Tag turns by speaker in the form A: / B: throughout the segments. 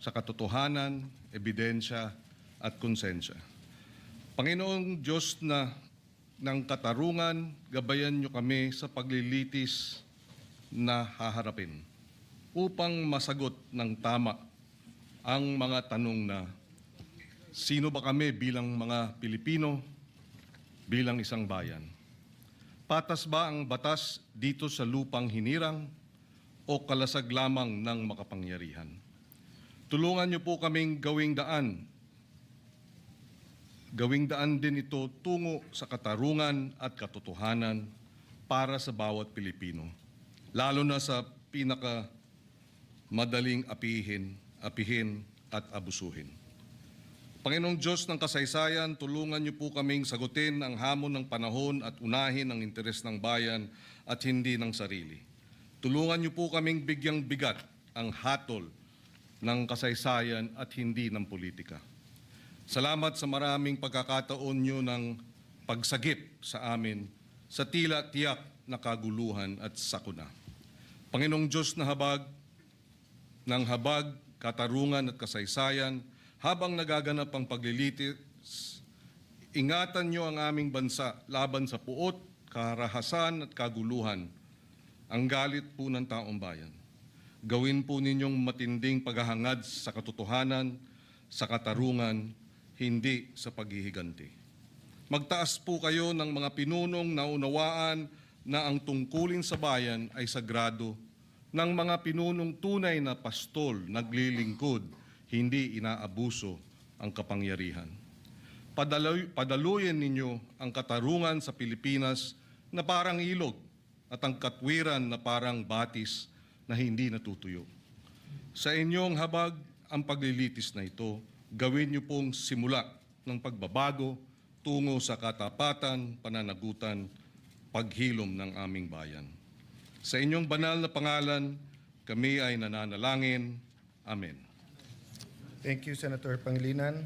A: sa katotohanan, ebidensya at konsensya. Panginoong Diyos na ng katarungan, gabayan niyo kami sa paglilitis na haharapin upang masagot ng tama ang mga tanong na sino ba kami bilang mga Pilipino, bilang isang bayan? Patas ba ang batas dito sa lupang hinirang o kalasag lamang ng makapangyarihan? Tulungan niyo po kaming gawing daan din ito tungo sa katarungan at katotohanan para sa bawat Pilipino, lalo na sa madaling apihin at abusuhin. Panginoong Diyos ng kasaysayan, tulungan niyo po kaming sagutin ang hamon ng panahon at unahin ang interes ng bayan at hindi ng sarili. Tulungan niyo po kaming bigyang bigat ang hatol ng kasaysayan at hindi ng politika. Salamat sa maraming pagkakataon niyo ng pagsagip sa amin sa tila tiyak na kaguluhan at sakuna. Panginoong Diyos na habag, katarungan at kasaysayan, habang nagaganap ang paglilitis, ingatan niyo ang aming bansa laban sa puot, karahasan at kaguluhan, ang galit po ng taong bayan. Gawin po ninyong matinding paghahangad sa katotohanan, sa katarungan, hindi sa paghihiganti. Magtaas po kayo ng mga pinunong naunawaan na ang tungkulin sa bayan ay sagrado, ng mga pinunong tunay na pastol, naglilingkod, hindi inaabuso ang kapangyarihan. Padaluyin ninyo ang katarungan sa Pilipinas na parang ilog at ang katwiran na parang batis na hindi natutuyo. Sa inyong habag ang paglilitis na ito, gawin niyo pong simula ng pagbabago tungo sa katapatan, pananagutan, paghilom ng aming bayan. Sa inyong banal na pangalan, kami ay nananalangin. Amen.
B: Thank you, Senator Pangilinan.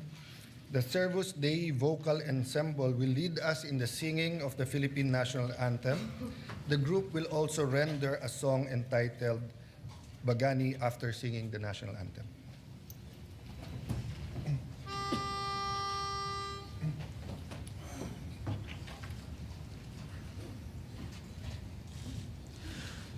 B: The Servus Dei Vocal Ensemble will lead us in the singing of the Philippine National Anthem. The group will also render a song entitled Bagani after singing the National Anthem.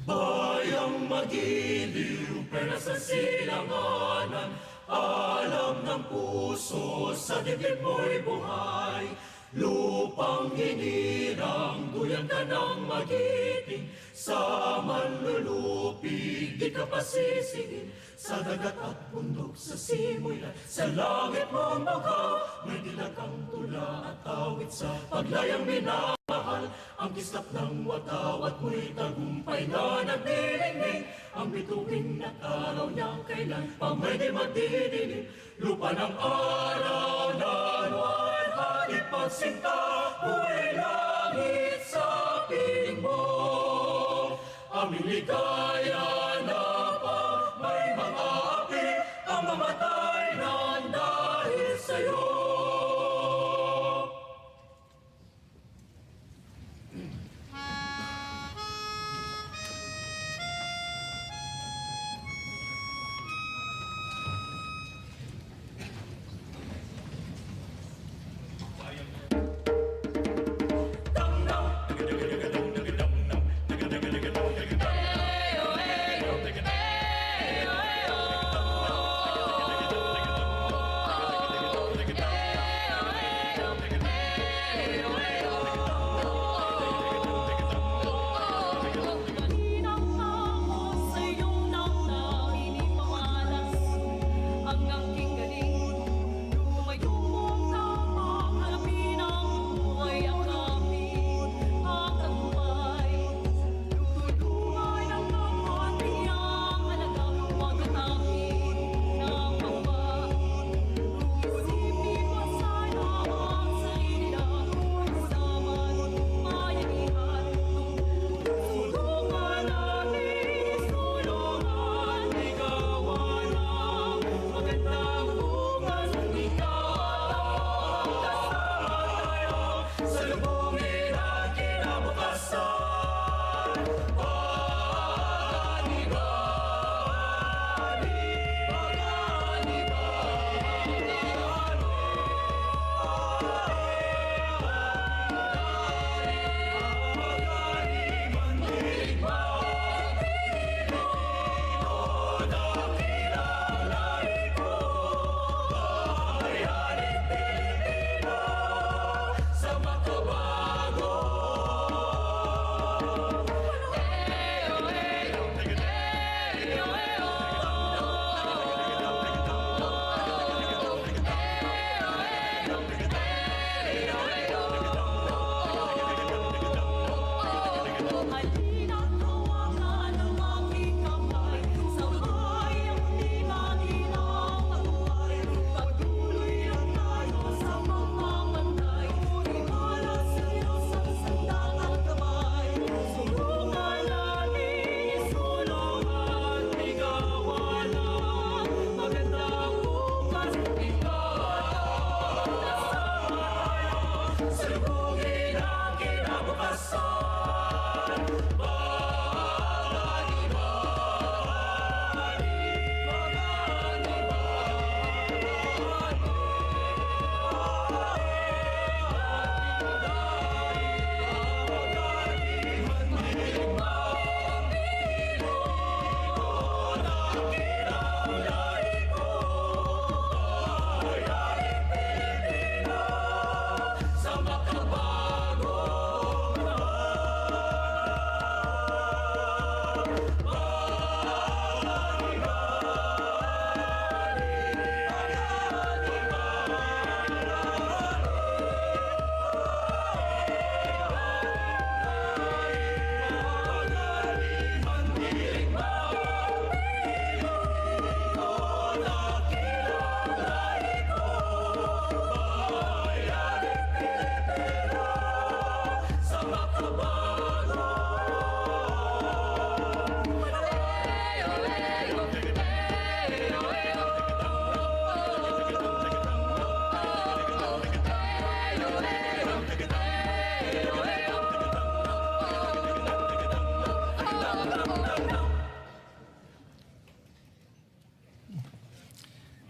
C: Bayang magiliw, pera sa silanganan, alam ng puso, sa dibdib mo'y buhay. Lupang hinirang, duyan ka ng magiting, sa manlulupig, di ka pasisigin. Sa dagat at bundok, sa simoy at sa langit mong bagaw, may dilagang tula at awit sa paglayang minamahal. Ang kislap ng watawat mo'y tagumpay na nagdilingning, ang bituin at araw niyang kailan pa may di magdidilim. Lupa ng araw na luwan, hanip pagsinta, buhay langit sa piling mo. Aming ligaya na pa may mga api, ang mamatay nang dahil sa'yo.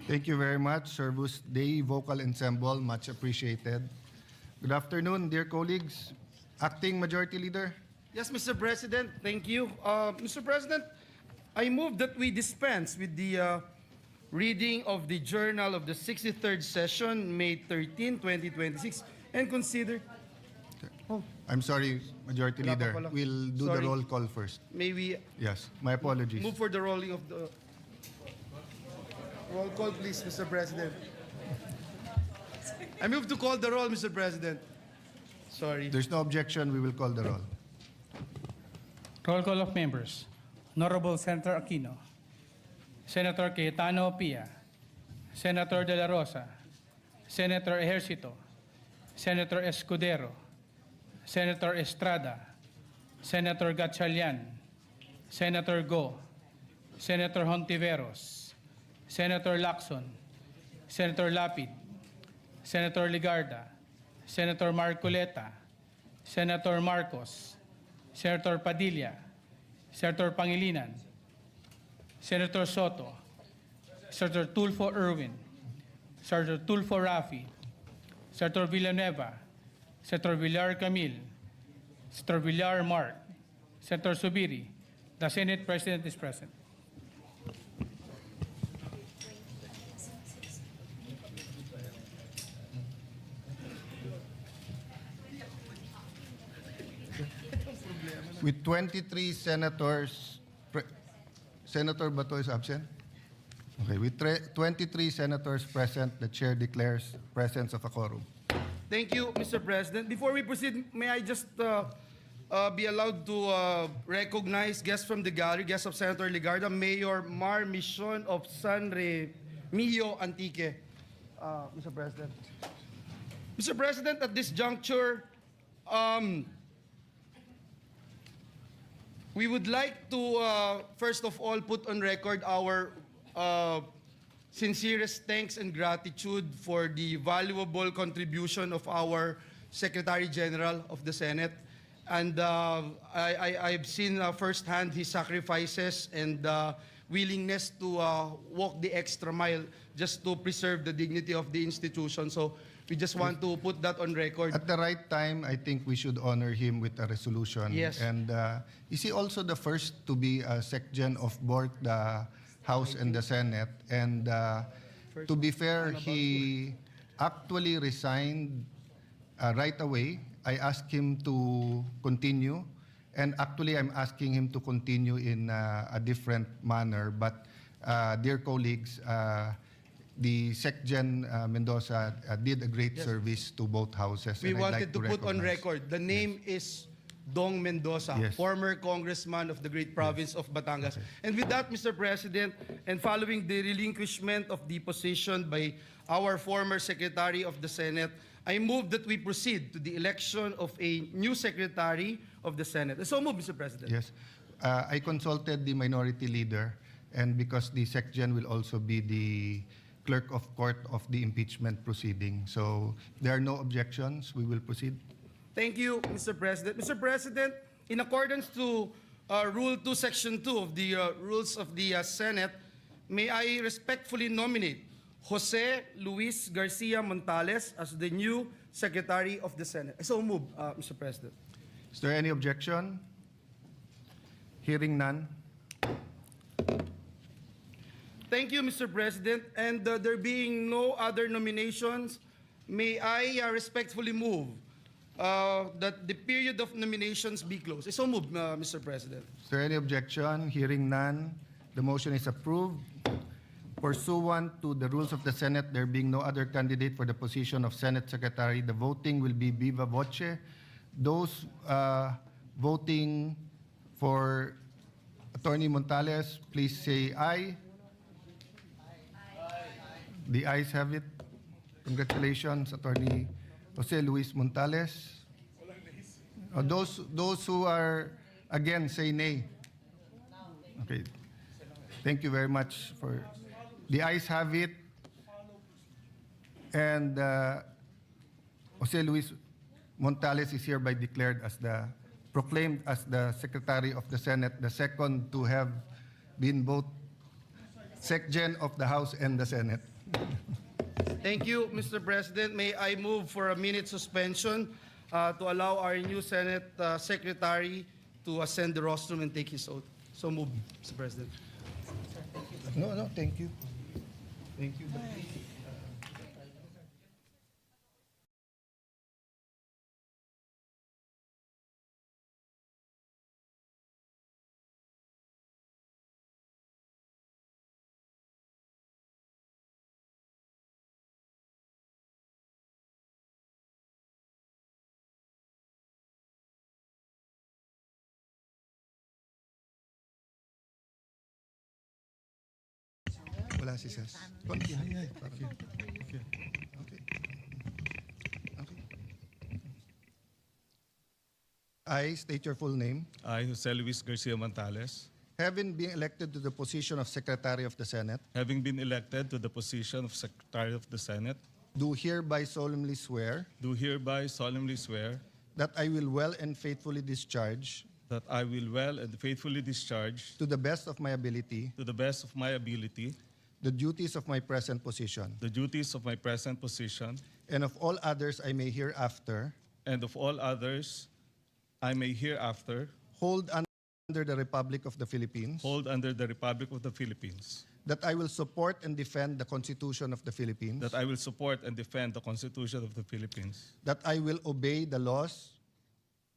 B: Thank you very much, Servus Dei Vocal Ensemble, much appreciated. Good afternoon, dear colleagues. Acting Majority Leader.
D: Yes, Mr. President, thank you. Mr. President, I move that we dispense with the reading of the journal of the 63rd session, May 13, 2026, and consider... Oh,
B: I'm sorry, Majority
D: Wala pa
B: Leader.
D: pala.
B: We'll do
D: Sorry.
B: the roll call first.
D: may we
B: Yes, my apologies.
D: move for the rolling of the... Roll call, please, Mr. President. I move to call the roll, Mr. President. Sorry.
B: There's no objection, we will call the roll.
E: Roll call of members. Honorable Senator Aquino, Senator Cayetano Pia, Senator De La Rosa, Senator Ejercito, Senator Escudero, Senator Estrada, Senator Gatchalian, Senator Go, Senator Hontiveros, Senator Lacson, Senator Lapid, Senator Ligarda, Senator Marcoleta, Senator Marcos, Senator Padilla, Senator Pangilinan, Senator Soto, Senator Tulfo Erwin, Senator Tulfo Rafi, Senator Villanueva, Senator Villar Camil, Senator Villar Mark, Senator Subiri. The Senate President is present.
B: With 23 senators, Senator Bato is absent? Okay, with 23 senators present, the chair declares presence of a quorum.
D: Thank you, Mr. President. Before we proceed, may I just be allowed to recognize guests from the gallery, guests of Senator Ligarda, Mayor Mar Mission of San Remigio Antique. Mr. President. Mr. President, at this juncture, we would like to, first of all, put on record our sincerest thanks and gratitude for the valuable contribution of our Secretary General of the Senate. And I've seen firsthand his sacrifices and willingness to walk the extra mile just to preserve the dignity of the institution. So we just want to put that on record.
B: At the right time, I think we should honor him with a resolution.
D: Yes.
B: And is he also the first to be a SecGen of both the House and the Senate? And to be fair, he actually resigned right away. I asked him to continue. And actually, I'm asking him to continue in a different manner. But dear colleagues, the SecGen Mendoza did a great service to both houses.
D: We
B: and I'd
D: wanted
B: like
D: to put on
B: recognize.
D: record, the name is Dong Mendoza,
B: Yes.
D: former congressman of the great province of Batangas. And with that, Mr. President, and following the relinquishment of the position by our former Secretary of the Senate, I move that we proceed to the election of a new Secretary of the Senate. So move, Mr. President.
B: Yes. I consulted the minority leader, and because the SecGen will also be the clerk of court of the impeachment proceeding. So there are no objections. We will proceed.
D: Thank you, Mr. President. Mr. President, in accordance to Rule 2, Section 2 of the Rules of the Senate, may I respectfully nominate Jose Luis Garcia Montales as the new Secretary of the Senate. So move, Mr. President.
B: Is there any objection? Hearing none.
D: Thank you, Mr. President. And there being no other nominations, may I respectfully move that the period of nominations be closed. So move, Mr. President.
B: Is there any objection? Hearing none. The motion is approved. Pursuant to the rules of the Senate, there being no other candidate for the position of Senate Secretary, the voting will be viva voce. Those voting for Attorney Montales, please say aye. The ayes have it. Congratulations, Attorney Jose Luis Montales. Those who are against, say nay. Okay. Thank you very much for... The ayes have it. And Jose Luis Montales is hereby declared as proclaimed as the Secretary of the Senate, the second to have been both SecGen of the House and the Senate.
D: Thank you, Mr. President. May I move for a minute suspension to allow our new Senate Secretary to ascend the rostrum and take his oath. So move, Mr. President.
B: No, thank you.
D: Thank you.
B: Wala si Ses. Okay. I state your full name.
F: I, Jose Luis Garcia Montales,
B: Having been elected to the position of Secretary of the Senate,
F: having been elected to the position of Secretary of the Senate,
B: do hereby solemnly swear
F: do hereby solemnly swear
B: that I will well and faithfully discharge,
F: that I will well and faithfully discharge,
B: to the best of my ability,
F: to the best of my ability,
B: the duties of my present position,
F: the duties of my present position,
B: and of all others I may hereafter
F: and of all others I may hereafter
B: hold under the Republic of the Philippines,
F: hold under the Republic of the Philippines,
B: that I will support and defend the Constitution of the Philippines,
F: that I will support and defend the Constitution of the Philippines,
B: that I will obey the laws,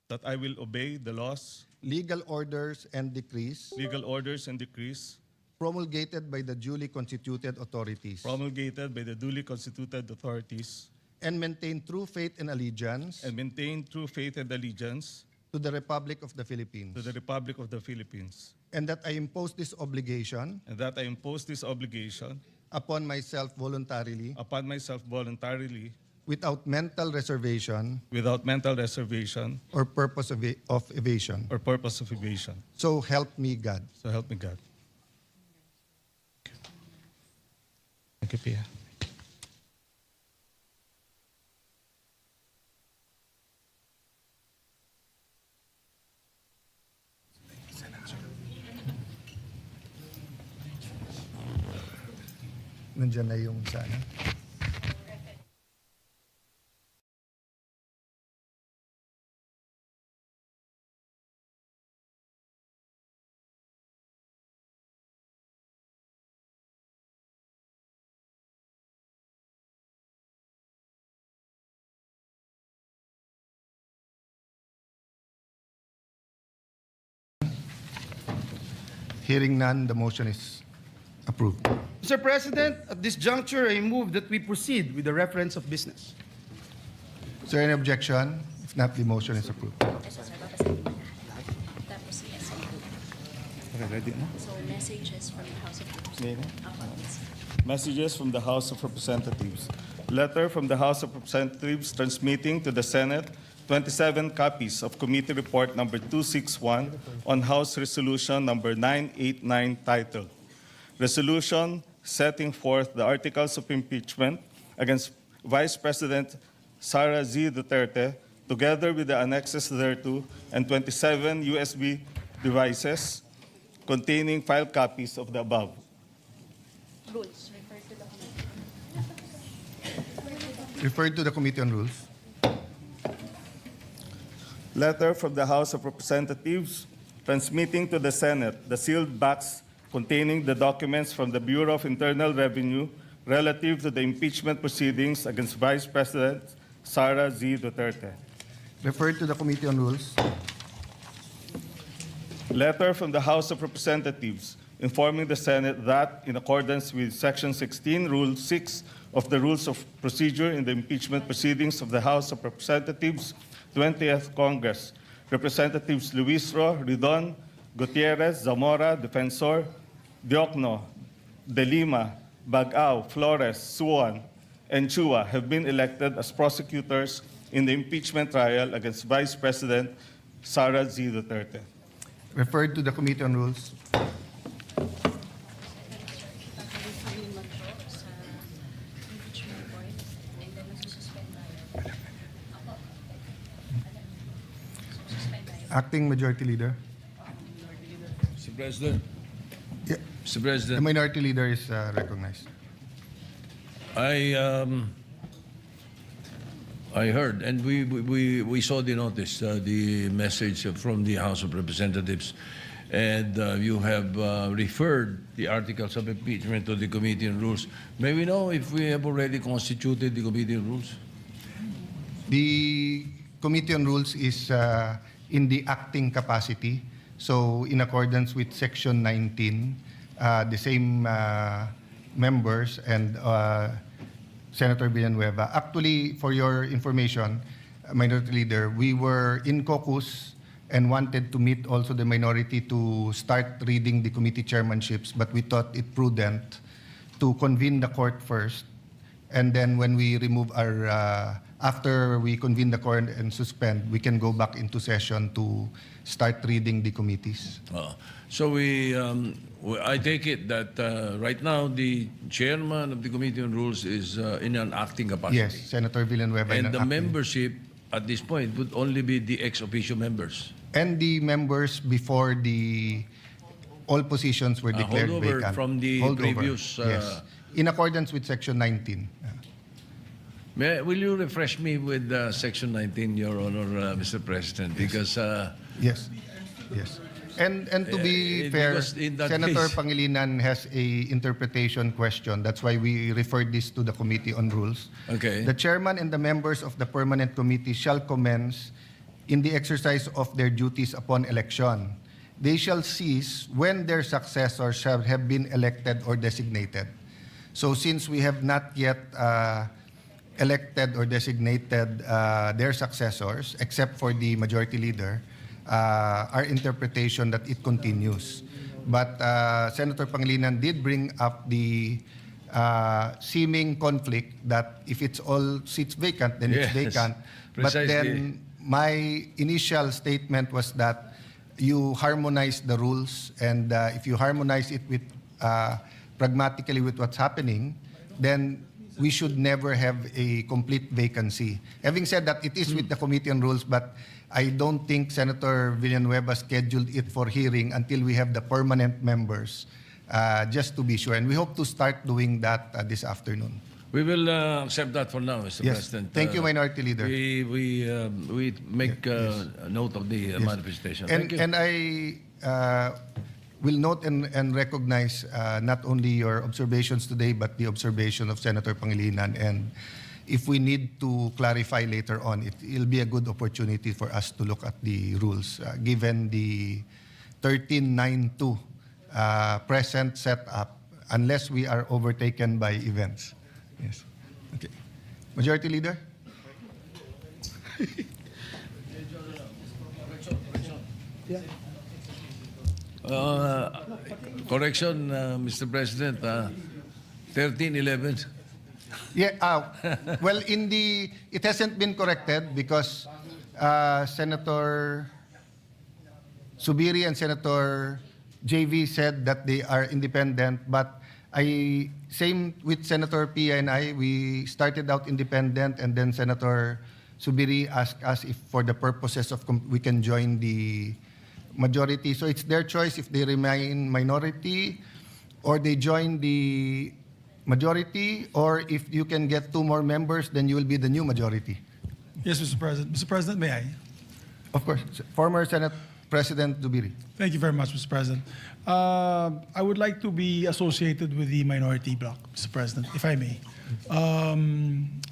F: that I will obey the laws,
B: legal orders, and decrees
F: legal orders, and decrees
B: promulgated by the duly constituted authorities,
F: promulgated by the duly constituted authorities,
B: and maintain true faith and allegiance
F: and maintain true faith and allegiance
B: to the Republic of the Philippines,
F: to the Republic of the Philippines,
B: and that I impose this obligation
F: and that I impose this obligation
B: upon myself voluntarily,
F: upon myself voluntarily,
B: without mental reservation
F: without mental reservation
B: or purpose of evasion.
F: or purpose of evasion.
B: So help me God.
F: So help me God. Thank you, Pia.
B: Nandiyan na yung sana. Hearing none, the motion is approved.
D: Mr. President, at this juncture, I move that we proceed with the reference of business.
B: Is there any objection? If not, the motion is approved.
G: Tapos yes. So messages from the House of Representatives.
F: Messages from the House of Representatives. Letter from the House of Representatives transmitting to the Senate 27 copies of Committee Report number 261 on House Resolution number 989 titled Resolution Setting Forth the Articles of Impeachment against Vice President Sara Z. Duterter, together with the annexes thereto, and 27 USB devices containing file copies of the above.
G: Rules referred to the committee.
B: Referred to the Committee on Rules.
F: Letter from the House of Representatives transmitting to the Senate the sealed box containing the documents from the Bureau of Internal Revenue relative to the impeachment proceedings against Vice President Sara Z. Duterter.
B: Referred to the Committee on Rules.
F: Letter from the House of Representatives informing the Senate that, in accordance with Section 16, Rule 6 of the Rules of Procedure in the impeachment proceedings of the House of Representatives, 20th Congress, Representatives Luisro, Ridon, Gutierrez, Zamora, Defensor, Diokno, De Lima, Bagao, Flores, Suwan, and Chua have been elected as prosecutors in the impeachment trial against Vice President Sara Z. Duterter.
B: Referred to the Committee on Rules. Acting Majority Leader.
H: Mr. President.
B: Yeah,
H: Mr.
B: the
H: President.
B: Minority Leader is recognized.
I: I heard, and we saw the notice, the message from the House of Representatives, and you have referred the articles of impeachment to the Committee on Rules. May we know if we have already constituted the Committee on Rules?
B: The Committee on Rules is in the acting capacity. So in accordance with Section 19, the same members and Senator Villanueva. Actually, for your information, Minority Leader, we were in caucus and wanted to meet also the minority to start reading the committee chairmanships, but we thought it prudent to convene the court first, and then when we remove our, after we convene the court and suspend, we can go back into session to start reading the committees.
I: So I take it that right now the chairman of the Committee on Rules is in an acting capacity.
B: Yes, Senator Villanueva.
I: And
B: in
I: the
B: acting.
I: membership at this point would only be the ex officio members.
B: And the members before the all positions were declared
I: holdover
B: vacant.
I: from the previous,
B: yes, in accordance with Section 19.
I: Will you refresh me with Section 19, Your Honor, Mr. President? Because
B: Yes, yes. And to be fair,
I: because in that
B: Senator
I: case-
B: Pangilinan has a interpretation question. That's why we referred this to the Committee on Rules.
I: Okay.
B: The chairman and the members of the permanent committee shall commence in the exercise of their duties upon election. They shall cease when their successors shall have been elected or designated. So since we have not yet elected or designated their successors, except for the majority leader, our interpretation that it continues. But Senator Pangilinan did bring up the seeming conflict that if it's all seats vacant, then it's
I: Yes,
B: vacant. But
I: precisely.
B: then my initial statement was that you harmonize the rules, and if you harmonize it with pragmatically with what's happening, then we should never have a complete vacancy. Having said that, it is with the Committee on Rules, but I don't think Senator Villanueva scheduled it for hearing until we have the permanent members, just to be sure. And we hope to start doing that this afternoon.
I: we will accept that for now, Mr.
B: Yes.
I: President.
B: Thank you, Minority Leader.
I: We make a note of the manifestation. Thank you.
B: And I will note and recognize not only your observations today, but the observation of Senator Pangilinan. And if we need to clarify later on, it'll be a good opportunity for us to look at the rules, given the 1392 present setup, unless we are overtaken by events. Yes. Okay. Majority Leader?
I: Correction, Mr. President, 1311.
B: Yeah, well, it hasn't been corrected because Senator Subiri and Senator JV said that they are independent, but same with Senator Pia and I, we started out independent, and then Senator Subiri asked us if for the purposes of we can join the majority. So it's their choice if they remain minority or they join the majority, or if you can get 2 more members, then you will be the new majority.
J: Yes, Mr. President. Mr. President, may I?
B: Of course. Former Senate President Dubiri.
J: Thank you very much, Mr. President. I would like to be associated with the minority bloc, Mr. President, if I may.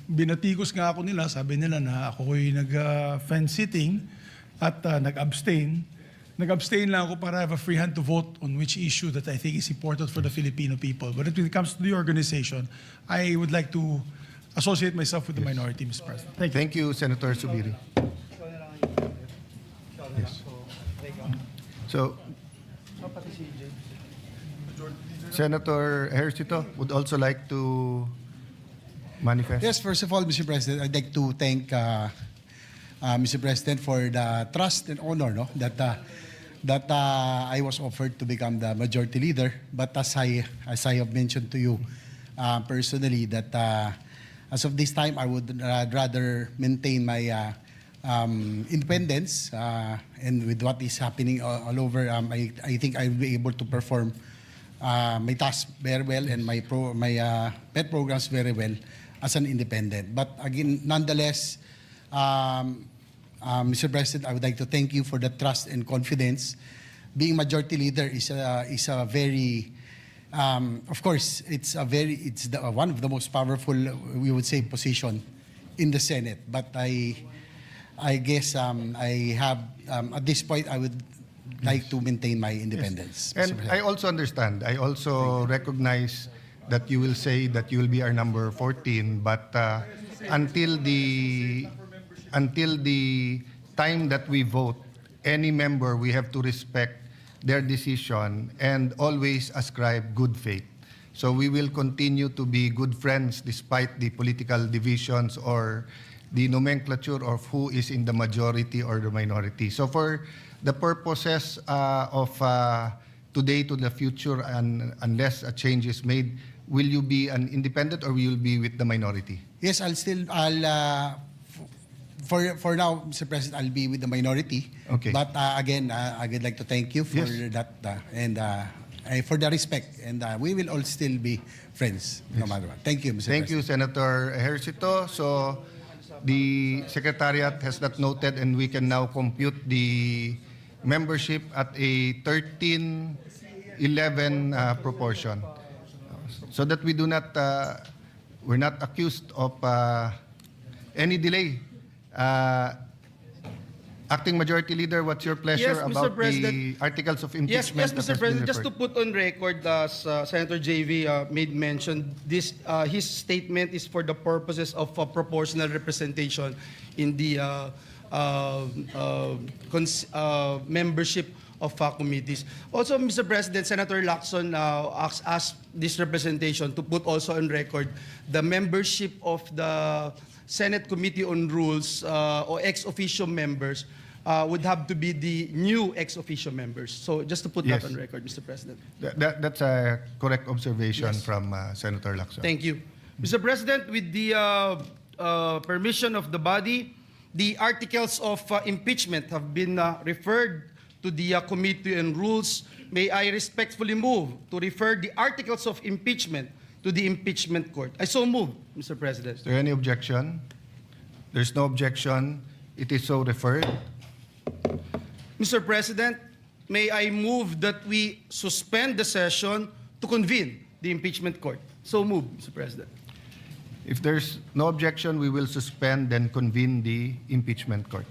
J: Binatikos nga ako nila, sabi nila na ako ko'y nag-fence sitting at nag-abstain. Nag-abstain lang ako para have a free hand to vote on which issue that I think is important for the Filipino people. But when it comes to the organization, I would like to associate myself with the minority, Mr. President. Thank you.
B: Thank you, Senator Subiri. Yes. So, Senator Ejercito would also like to manifest.
K: Yes, first of all, Mr. President, I'd like to thank Mr. President for the trust and honor that I was offered to become the majority leader. But as I have mentioned to you personally, that as of this time, I would rather maintain my independence, and with what is happening all over, I think I will be able to perform my task very well and my pet programs very well as an independent. But again, nonetheless, Mr. President, I would like to thank you for the trust and confidence. Being majority leader is a very, of course, it's one of the most powerful, we would say, position in the Senate. But I guess I have, at this point, I would like to maintain my independence. Mr.
B: And
K: President.
B: I also understand. I also recognize that you will say that you will be our number 14, but until the time that we vote, any member, we have to respect their decision and always ascribe good faith. So we will continue to be good friends despite the political divisions or the nomenclature of who is in the majority or the minority. So for the purposes of today to the future, and unless a change is made, will you be an independent or will you be with the minority?
K: Yes, for now, Mr. President, I'll be with the minority.
B: Okay.
K: But again, I would like to thank you for
B: Yes.
K: that and for the respect. And we will all still be friends no matter what. Thank you, Mr.
B: Thank you,
K: President.
B: Senator Ejercito. So the Secretariat has that noted, and we can now compute the membership at a 13-11 proportion. So that we do not, we're not accused of any delay. Acting Majority Leader, what's your pleasure
D: Yes, Mr.
B: about the
D: President.
B: articles of
D: Yes,
B: impeachment?
D: yes, Mr. President. Just to put on record, as Senator JV made mention, this his statement is for the purposes of proportional representation in the membership of committees. Also, Mr. President, Senator Lacson asked this representation to put also on record the membership of the Senate Committee on Rules or ex officio members would have to be the new ex officio members. So just to put
B: Yes.
D: that on record, Mr. President.
B: That's a correct observation
D: Yes.
B: from Senator Lacson.
D: Thank you. Mr. President, with the permission of the body, the articles of impeachment have been referred to the Committee on Rules. May I respectfully move to refer the articles of impeachment to the impeachment court. I so move, Mr. President.
B: Is there any objection? There's no objection. It is so referred.
D: Mr. President, may I move that we suspend the session to convene the impeachment court. So move, Mr. President.
B: If there's no objection, we will suspend and convene the impeachment court.